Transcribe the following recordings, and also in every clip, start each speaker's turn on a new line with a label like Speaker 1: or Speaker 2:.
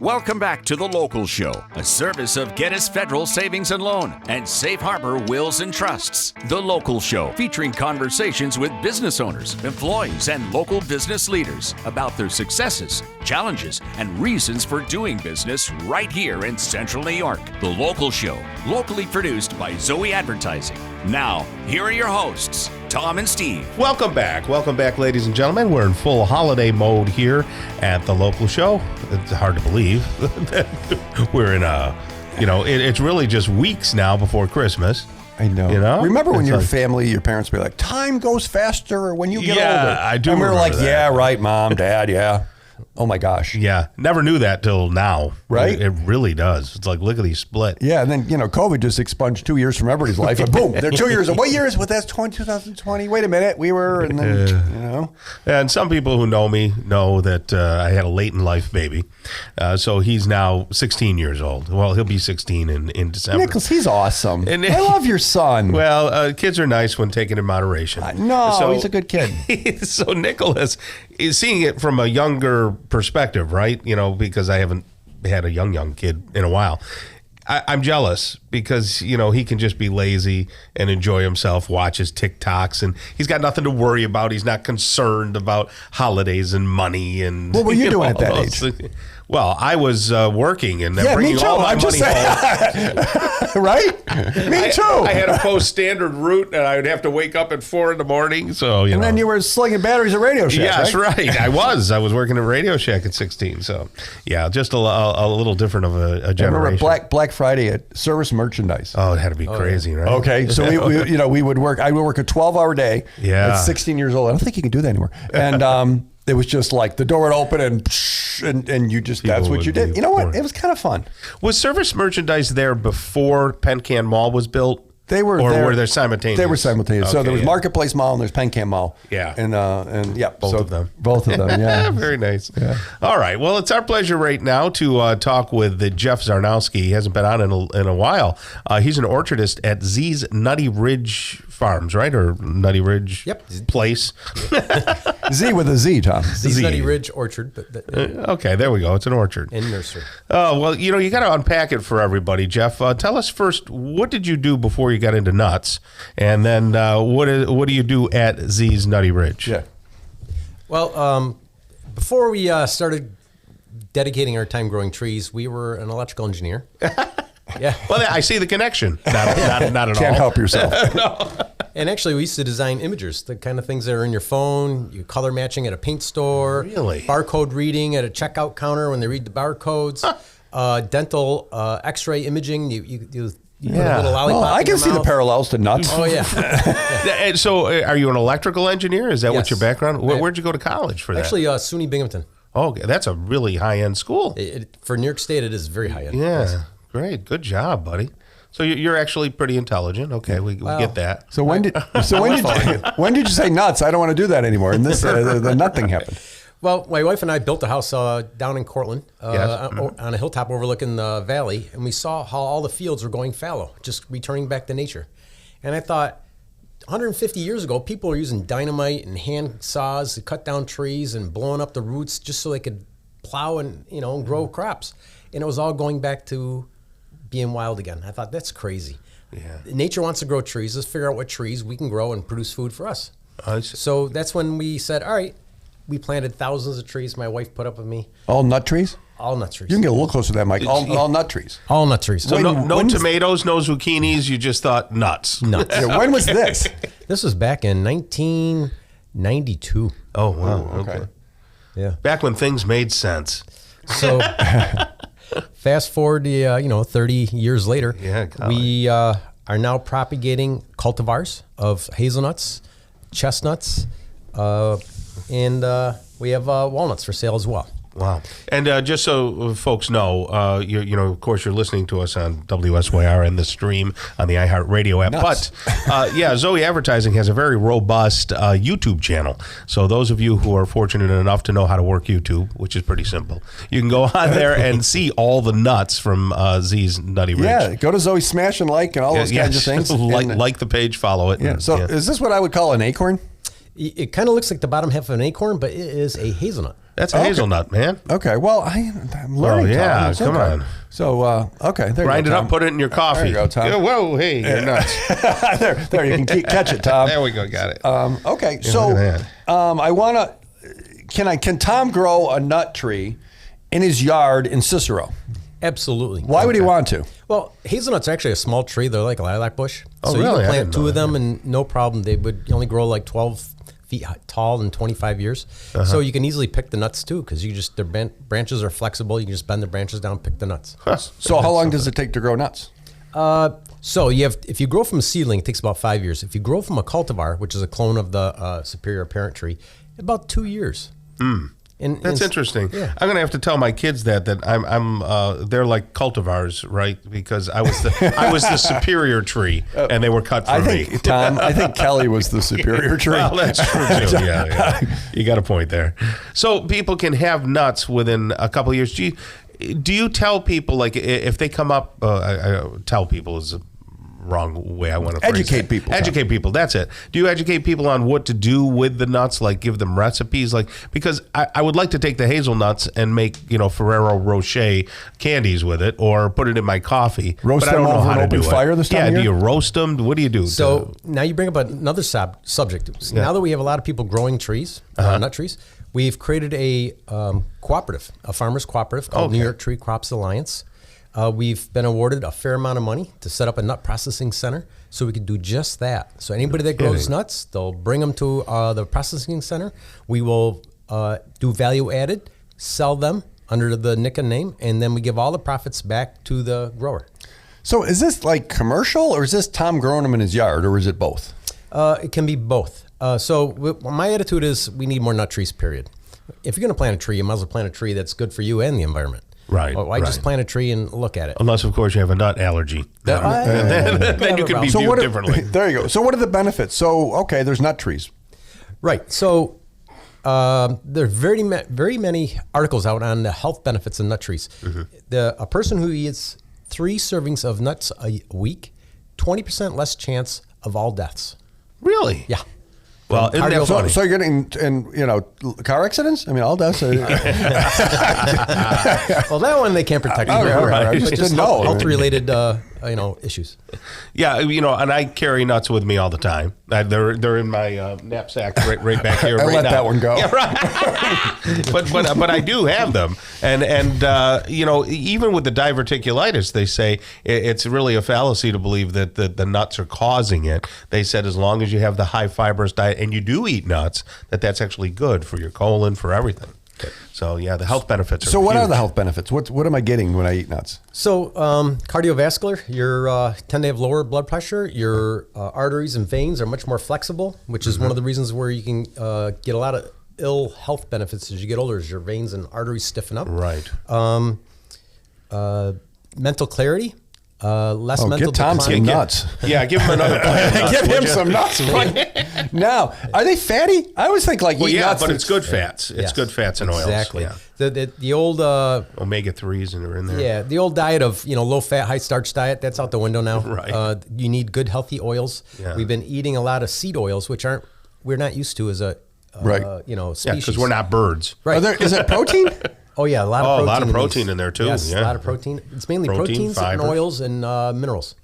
Speaker 1: Welcome back to The Local Show, a service of Gettys Federal Savings and Loan and Safe Harbor Wills and Trusts. The Local Show, featuring conversations with business owners, employees, and local business leaders about their successes, challenges, and reasons for doing business right here in Central New York. The Local Show, locally produced by Zoe Advertising. Now, here are your hosts, Tom and Steve.
Speaker 2: Welcome back, ladies and gentlemen. We're in full holiday mode here at The Local Show. It's hard to believe that we're in it's really just weeks now before Christmas.
Speaker 3: I know.
Speaker 2: You know?
Speaker 3: Remember when
Speaker 2: it's
Speaker 3: your
Speaker 2: like,
Speaker 3: family, your parents would be like, time goes faster when you get older.
Speaker 2: Yeah, I do
Speaker 3: And we were like,
Speaker 2: remember that.
Speaker 3: yeah, right, Mom, Dad, yeah. Oh, my gosh.
Speaker 2: Yeah, never knew that till now.
Speaker 3: Right?
Speaker 2: It really does. It's like, look at these split.
Speaker 3: Yeah, and then, COVID just expunged 2 years from everybody's life. And boom, they're 2 years. What year is it? That's 2020. Wait a minute. We were, and then,
Speaker 2: And some people who know me know that I had a late in life baby. So he's now 16 years old. Well, he'll be 16 in December.
Speaker 3: Nicholas, he's awesome.
Speaker 2: And-
Speaker 3: I love your son.
Speaker 2: Well, kids are nice when taken in moderation.
Speaker 3: He's a good kid.
Speaker 2: So Nicholas is seeing it from a younger perspective, right? Because I haven't had a young kid in a while. I'm jealous because, he can just be lazy and enjoy himself, watch his TikToks, and he's got nothing to worry about. He's not concerned about holidays and money. And
Speaker 3: What were you doing at that age?
Speaker 2: Well, I was working and bringing
Speaker 3: me too.
Speaker 2: all my
Speaker 3: I'm just
Speaker 2: money home.
Speaker 3: Right? Me too.
Speaker 2: I had a post-standard route, and I would have to wake up at 4 in the morning. So
Speaker 3: And then you were slinging batteries at Radio Shack.
Speaker 2: Yes, right. I was working at Radio Shack at 16. So, yeah, just a little different of a generation.
Speaker 3: I remember Black Friday at Service Merchandise.
Speaker 2: Oh, it had to be crazy, right?
Speaker 3: Okay, so we would work. I would work a 12-hour day.
Speaker 2: Yeah.
Speaker 3: At 16 years old. I don't think you can do that anymore. And it was just like the door would open and you just
Speaker 2: People
Speaker 3: that's what you did. You know what?
Speaker 2: bored.
Speaker 3: It was kind of fun.
Speaker 2: Was Service Merchandise there before Pencan Mall was built?
Speaker 3: They were
Speaker 2: or
Speaker 3: there.
Speaker 2: were they simultaneous?
Speaker 3: They were simultaneous. So
Speaker 2: Okay,
Speaker 3: there was
Speaker 2: yeah.
Speaker 3: Marketplace Mall and there's Pencan Mall.
Speaker 2: Yeah.
Speaker 3: And yeah.
Speaker 2: Both of them.
Speaker 3: Both of them, yeah.
Speaker 2: Very nice.
Speaker 3: Yeah.
Speaker 2: All right. Well, it's our pleasure right now to talk with Jeff Zarnowski. He hasn't been on in a while. He's an orchardist at Z's Nutty Ridge Farms, right? Or Nutty Ridge Place.
Speaker 3: Z with a Z, Tom.
Speaker 4: Z's
Speaker 2: Z.
Speaker 4: Nutty Ridge Orchard. But
Speaker 2: Okay, there we go. It's an orchard.
Speaker 4: and nursery.
Speaker 2: Oh, well, you got to unpack it for everybody, Jeff. Tell us first, what did you do before you got into nuts? And then what do you do at Z's Nutty Ridge?
Speaker 3: Yeah.
Speaker 4: Well, before we started dedicating our time growing trees, we were an electrical engineer. Yeah.
Speaker 2: Well, I see the connection. Not at all.
Speaker 3: Can't help yourself.
Speaker 4: And actually, we used to design imagers, the kind of things that are in your phone, you color matching at a paint store.
Speaker 2: Really?
Speaker 4: Barcode reading at a checkout counter when they read the barcodes. Dental x-ray imaging, you put a little lollipop
Speaker 3: I
Speaker 4: in
Speaker 3: can
Speaker 4: your
Speaker 3: see the
Speaker 4: mouth.
Speaker 3: parallels to nuts.
Speaker 4: Oh, yeah.
Speaker 2: And so, are you an electrical engineer? Is that what
Speaker 4: Yes.
Speaker 2: your background? Where'd you go to college for that?
Speaker 4: Actually, SUNY Binghamton.
Speaker 2: Oh, that's a really high-end school.
Speaker 4: For New York State, it is very high end.
Speaker 2: Yeah, great. Good job, buddy. So you're actually pretty intelligent. Okay, we get that.
Speaker 3: So when did you say nuts? I don't want to do that anymore. And this the nut thing happened.
Speaker 4: Well, my wife and I built a house down in Cortland on a hilltop overlooking the valley, and we saw how all the fields were going fallow, just returning back to nature. And I thought, 150 years ago, people were using dynamite and hand saws to cut down trees and blowing up the roots just so they could plow and grow crops. And it was all going back to being wild again. I thought, that's crazy.
Speaker 2: Yeah.
Speaker 4: Nature wants to grow trees. Let's figure out what trees we can grow and produce food for us.
Speaker 2: I see.
Speaker 4: So that's when we said, all right, we planted thousands of trees my wife put up with me.
Speaker 3: All nut trees?
Speaker 4: All nut trees.
Speaker 3: You can get a little closer to that, Mike. All nut trees.
Speaker 4: All nut trees.
Speaker 2: So
Speaker 3: When
Speaker 2: no
Speaker 3: does-
Speaker 2: tomatoes, no zucchinis. You just thought nuts.
Speaker 4: Nuts.
Speaker 3: Yeah, when was this?
Speaker 4: This was back in 1992.
Speaker 2: Oh wow.
Speaker 3: Okay.
Speaker 4: Yeah.
Speaker 2: Back when things made sense.
Speaker 4: So fast forward to 30 years later, we are now propagating cultivars of hazelnuts, chestnuts, and we have walnuts for sale as well.
Speaker 2: Wow. And just so folks know, of course, you're listening to us on WSYR and the stream on the iHeartRadio app.
Speaker 3: Nuts.
Speaker 2: But, Zoe Advertising has a very robust YouTube channel. So those of you who are fortunate enough to know how to work YouTube, which is pretty simple, you can go on there and see all the nuts from Z's Nutty Ridge.
Speaker 3: Yeah, go to Zoe Smash and like and all those kinds of things.
Speaker 2: like the page, follow it.
Speaker 3: Yeah.
Speaker 2: and-
Speaker 3: So is this what I would call an acorn?
Speaker 4: It kind of looks like the bottom half of an acorn, but it is a hazelnut.
Speaker 2: That's a hazelnut, man.
Speaker 3: Okay, well, I'm learning.
Speaker 2: Oh, yeah,
Speaker 3: Tom. It's
Speaker 2: come
Speaker 3: okay.
Speaker 2: on.
Speaker 3: So, okay, there
Speaker 2: Grind
Speaker 3: you go,
Speaker 2: it
Speaker 3: Tom.
Speaker 2: up, put it in your coffee.
Speaker 3: There you go, Tom.
Speaker 2: Yeah, whoa, hey, you're nuts.
Speaker 3: there, you can catch it, Tom.
Speaker 2: There we go, got it.
Speaker 3: Okay,
Speaker 2: Yeah,
Speaker 3: so
Speaker 2: look at
Speaker 3: I want to. Can Tom grow a nut tree in his yard in Cicero?
Speaker 4: Absolutely.
Speaker 3: Why would he want to?
Speaker 4: Well, hazelnuts are actually a small tree. They're like a lilac bush.
Speaker 2: Oh,
Speaker 4: so
Speaker 2: really?
Speaker 4: you
Speaker 2: I
Speaker 4: can
Speaker 2: didn't
Speaker 4: plant
Speaker 2: know
Speaker 4: two of
Speaker 2: that.
Speaker 4: them and no problem. They would only grow like 12 feet tall in 25 years. So you can easily pick the nuts too because their branches are flexible. You can just bend the branches down, pick the nuts.
Speaker 3: So how long does it take to grow nuts?
Speaker 4: So if you grow from a seedling, it takes about 5 years. If you grow from a cultivar, which is a clone of the superior parent tree, about 2 years.
Speaker 2: That's interesting.
Speaker 4: Yeah.
Speaker 2: I'm gonna have to tell my kids that they're like cultivars, right? Because I was the superior tree, and they were cut for me.
Speaker 3: Tom, I think Kelly was the superior tree.
Speaker 2: Well, that's true too. Yeah. You got a point there. So people can have nuts within a couple of years. Do you tell people, like, if they come up? Tell people is a wrong way I want to phrase
Speaker 3: Educate
Speaker 2: it.
Speaker 3: people.
Speaker 2: Educate people. That's it. Do you educate people on what to do with the nuts? Like give them recipes? Like because I would like to take the hazelnuts and make Ferrero Rocher candies with it, or put it in my coffee.
Speaker 3: Roast
Speaker 2: but I
Speaker 3: them
Speaker 2: don't know
Speaker 3: over
Speaker 2: how
Speaker 3: an
Speaker 2: to
Speaker 3: open
Speaker 2: do
Speaker 3: fire
Speaker 2: it.
Speaker 3: this time
Speaker 2: Yeah.
Speaker 3: of
Speaker 2: Do
Speaker 3: year?
Speaker 2: you roast them? What do you do?
Speaker 4: So now you bring up another subject. Now that we have a lot of people growing trees, nut trees, we've created a cooperative, a farmers cooperative called New York Tree Crops Alliance. We've been awarded a fair amount of money to set up a nut processing center so we can do just that. So anybody that grows nuts, they'll bring them to the processing center. We will do value added, sell them under the Nika name, and then we give all the profits back to the grower.
Speaker 3: So is this like commercial, or is this Tom growing them in his yard, or is it both?
Speaker 4: It can be both. My attitude is we need more nut trees, period. If you're going to plant a tree, you might as well plant a tree that's good for you and the environment.
Speaker 2: Right.
Speaker 4: Why just plant a tree and look at it?
Speaker 2: Unless, of course, you have a nut allergy. Then you can be viewed differently.
Speaker 3: There you go. So what are the benefits? So, okay, there's nut trees.
Speaker 4: Right. So there are very many articles out on the health benefits of nut trees. A person who eats 3 servings of nuts a week, 20% less chance of all deaths.
Speaker 2: Really?
Speaker 4: Yeah.
Speaker 2: Well, isn't that funny?
Speaker 3: So you're getting in car accidents? I mean, all deaths.
Speaker 4: Well, that one they can't protect.
Speaker 3: Okay, all right. I
Speaker 4: But
Speaker 3: just
Speaker 4: just
Speaker 3: didn't know.
Speaker 4: health-related, issues.
Speaker 2: Yeah, and I carry nuts with me all the time. They're in my knapsack right back here.
Speaker 3: I
Speaker 2: right
Speaker 3: let
Speaker 2: now.
Speaker 3: that one go.
Speaker 2: Yeah, right. but I do have them, and even with the diverticulitis, they say it's really a fallacy to believe that the nuts are causing it. They said as long as you have the high fibrous diet and you do eat nuts, that's actually good for your colon, for everything. So yeah, the health benefits are
Speaker 3: So what
Speaker 2: huge.
Speaker 3: are the health benefits? What am I getting when I eat nuts?
Speaker 4: So cardiovascular, you tend to have lower blood pressure. Your arteries and veins are much more flexible, which is one of the reasons where you can get a lot of ill health benefits as you get older, as your veins and arteries stiffen up.
Speaker 2: Right.
Speaker 4: Mental clarity, less mental
Speaker 3: get Tom
Speaker 4: decline.
Speaker 3: some nuts.
Speaker 2: Yeah, give him another plant. Nuts,
Speaker 3: Give
Speaker 2: would
Speaker 3: him
Speaker 2: you?
Speaker 3: some nuts. Right? Now, are they fatty? I always think like
Speaker 2: Well,
Speaker 3: eat
Speaker 2: yeah,
Speaker 3: nuts.
Speaker 2: but it's good fats. It's
Speaker 4: Yes.
Speaker 2: good fats and oils.
Speaker 4: Exactly.
Speaker 2: Yeah.
Speaker 4: The old
Speaker 2: Omega-3s and they're in there.
Speaker 4: Yeah, the old diet of low fat, high starch diet, that's out the window now.
Speaker 2: Right.
Speaker 4: You need good healthy oils.
Speaker 2: Yeah.
Speaker 4: We've been eating a lot of seed oils, which we're not used to as a
Speaker 3: Right.
Speaker 4: species.
Speaker 2: Yeah, because we're not birds.
Speaker 4: Right.
Speaker 3: Is it protein?
Speaker 4: Oh yeah, a lot of protein.
Speaker 2: a lot of
Speaker 4: in
Speaker 2: protein
Speaker 4: these.
Speaker 2: in there, too.
Speaker 4: Yes,
Speaker 2: Yeah.
Speaker 4: a lot of protein. It's mainly
Speaker 2: Protein,
Speaker 4: proteins and
Speaker 2: fibers.
Speaker 4: oils and minerals.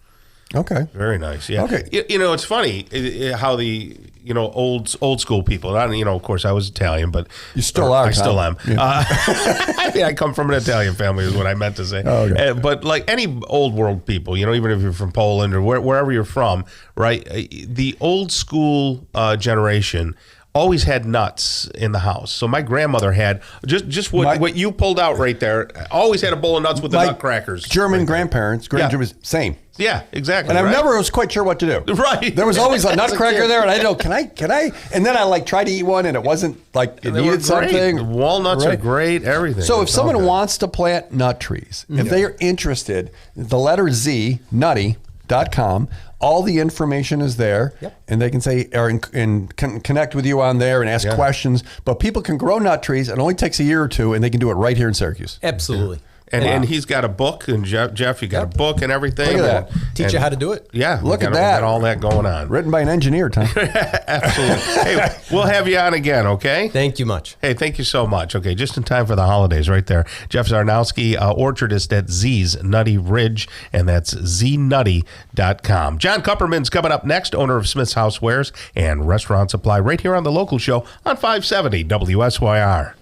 Speaker 3: Okay.
Speaker 2: Very nice. Yeah.
Speaker 3: Okay.
Speaker 2: It's funny how the old school people. Of course, I was Italian, but
Speaker 3: You still are,
Speaker 2: I still
Speaker 3: Tom.
Speaker 2: am.
Speaker 3: Yeah.
Speaker 2: I come from an Italian family, is what I meant to say.
Speaker 3: Oh, okay.
Speaker 2: But like any old world people, even if you're from Poland or wherever you're from, right? The old school generation always had nuts in the house. So my grandmother had just what you pulled out right there. Always had a bowl of nuts with the nutcrackers.
Speaker 3: German grandparents, Germans, same.
Speaker 2: Yeah, exactly.
Speaker 3: And I
Speaker 2: right?
Speaker 3: never was quite sure what to do.
Speaker 2: Right.
Speaker 3: There was always a
Speaker 2: As a
Speaker 3: nutcracker
Speaker 2: kid.
Speaker 3: there, and I didn't know, can I? And then I tried to eat one, and it wasn't like it
Speaker 2: They were
Speaker 3: needed
Speaker 2: great.
Speaker 3: something.
Speaker 2: The walnuts are
Speaker 3: Right.
Speaker 2: great. Everything.
Speaker 3: So if
Speaker 2: It's all
Speaker 3: someone
Speaker 2: good.
Speaker 3: wants to plant nut trees, if they are interested, the letter Z, nutty.com, all the information is there, and they can say and connect with you on there and ask questions. But people can grow nut trees. It only takes a year or two, and they can do it right here in Syracuse.
Speaker 4: Absolutely.
Speaker 2: And he's got a book, and Jeff, you got a book and everything.
Speaker 3: Look at that.
Speaker 4: Teach you how to do it.
Speaker 2: Yeah.
Speaker 3: Look at
Speaker 2: we
Speaker 3: that.
Speaker 2: got all that going on.
Speaker 3: Written by an engineer, Tom.
Speaker 2: Absolutely. Hey, we'll have you on again, okay?
Speaker 4: Thank you much.
Speaker 2: Hey, thank you so much. Okay, just in time for the holidays right there. Jeff Zarnowski, orchardist at Z's Nutty Ridge, and that's znutty.com. John Kupperman's coming up next, owner of Smith's Housewares and Restaurant Supply, right here on The Local Show on 570 WSYR.